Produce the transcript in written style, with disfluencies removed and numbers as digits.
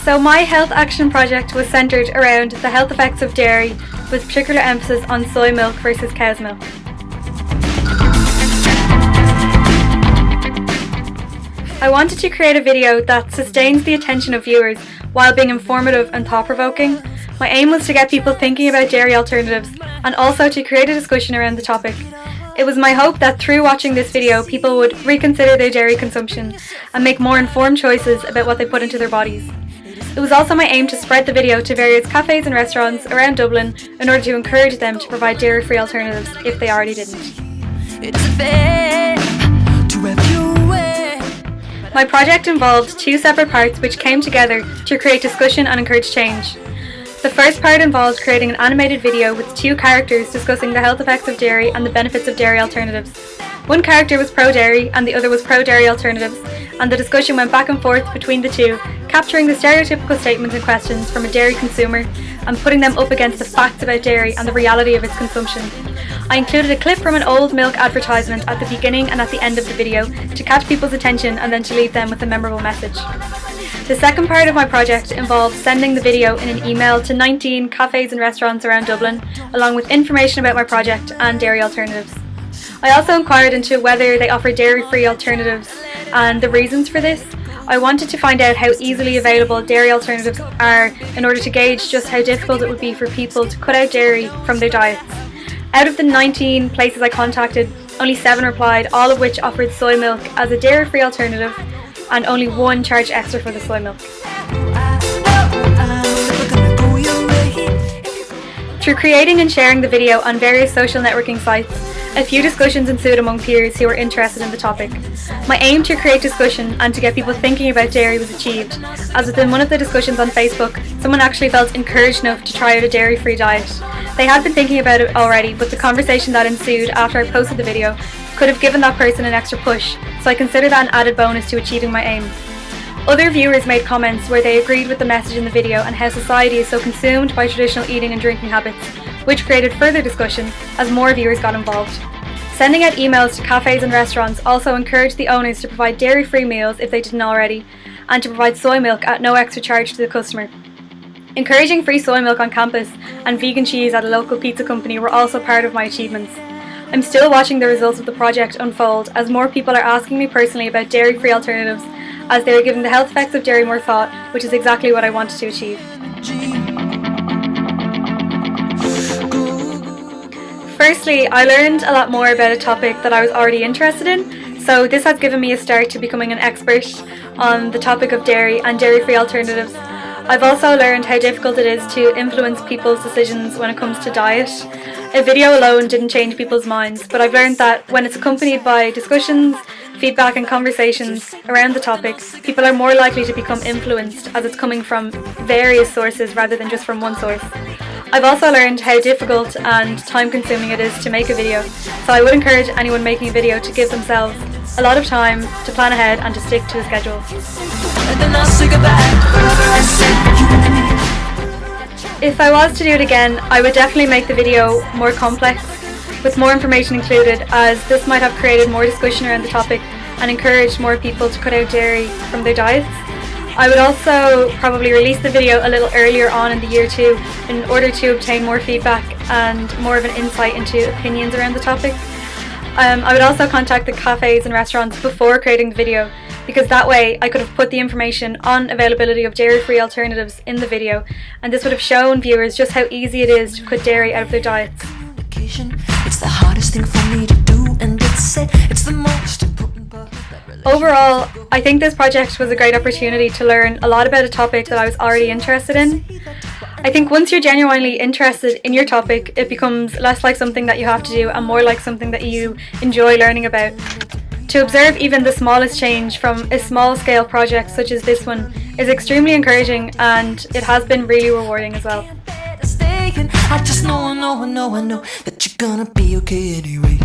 So my health action project was centred around the health effects of dairy, with particular emphasis on soy milk versus cow's milk. I wanted to create a video that sustains the attention of viewers while being informative and thought-provoking. My aim was to get people thinking about dairy alternatives and also to create a discussion around the topic. It was my hope that through watching this video people would reconsider their dairy consumption and make more informed choices about what they put into their bodies. It was also my aim to spread the video to various cafes and restaurants around Dublin in order to encourage them to provide dairy-free alternatives if they already didn't. My project involved two separate parts which came together to create discussion and encourage change. The first part involved creating an animated video with two characters discussing the health effects of dairy and the benefits of dairy alternatives. One character was pro-dairy and the other was pro-dairy alternatives, and the discussion went back and forth between the two, capturing the stereotypical statements and questions from a dairy consumer and putting them up against the facts about dairy and the reality of its consumption. I included a clip from an old milk advertisement at the beginning and at the end of the video to catch people's attention and then to leave them with a memorable message. The second part of my project involved sending the video in an email to 19 cafes and restaurants around Dublin, along with information about my project and dairy alternatives. I also inquired into whether they offer dairy-free alternatives and the reasons for this. I wanted to find out how easily available dairy alternatives are in order to gauge just how difficult it would be for people to cut out dairy from their diets. Out of the 19 places I contacted, only 7 replied, all of which offered soy milk as a dairy-free alternative, and only 1 charged extra for the soy milk. Through creating and sharing the video on various social networking sites, a few discussions ensued among peers who were interested in the topic. My aim to create discussion and to get people thinking about dairy was achieved, as within one of the discussions on Facebook, someone actually felt encouraged enough to try out a dairy-free diet. They had been thinking about it already, but the conversation that ensued after I posted the video could have given that person an extra push, so I consider that an added bonus to achieving my aim. Other viewers made comments where they agreed with the message in the video and how society is so consumed by traditional eating and drinking habits, which created further discussion as more viewers got involved. Sending out emails to cafes and restaurants also encouraged the owners to provide dairy-free meals if they didn't already, and to provide soy milk at no extra charge to the customer. Encouraging free soy milk on campus and vegan cheese at a local pizza company were also part of my achievements. I'm still watching the results of the project unfold as more people are asking me personally about dairy-free alternatives, as they are giving the health effects of dairy more thought, which is exactly what I wanted to achieve. Firstly, I learned a lot more about a topic that I was already interested in, so this has given me a start to becoming an expert on the topic of dairy and dairy-free alternatives. I've also learned how difficult it is to influence people's decisions when it comes to diet. A video alone didn't change people's minds, but I've learned that when it's accompanied by discussions, feedback and conversations around the topic, people are more likely to become influenced as it's coming from various sources rather than just from one source. I've also learned how difficult and time-consuming it is to make a video, so I would encourage anyone making a video to give themselves a lot of time to plan ahead and to stick to a schedule. If I was to do it again, I would definitely make the video more complex, with more information included, as this might have created more discussion around the topic and encouraged more people to cut out dairy from their diets. I would also probably release the video a little earlier on in the year too, in order to obtain more feedback and more of an insight into opinions around the topic. I would also contact the cafes and restaurants before creating the video, because that way I could have put the information on availability of dairy-free alternatives in the video, and this would have shown viewers just how easy it is to cut dairy out of their diets. It's the hardest thing for me to do, and it's the most important part. Overall, I think this project was a great opportunity to learn a lot about a topic that I was already interested in. I think once you're genuinely interested in your topic, it becomes less like something that you have to do and more like something that you enjoy learning about. To observe even the smallest change from a small-scale project such as this one is extremely encouraging, and it has been really rewarding as well. I just know that you're gonna be okay anyway.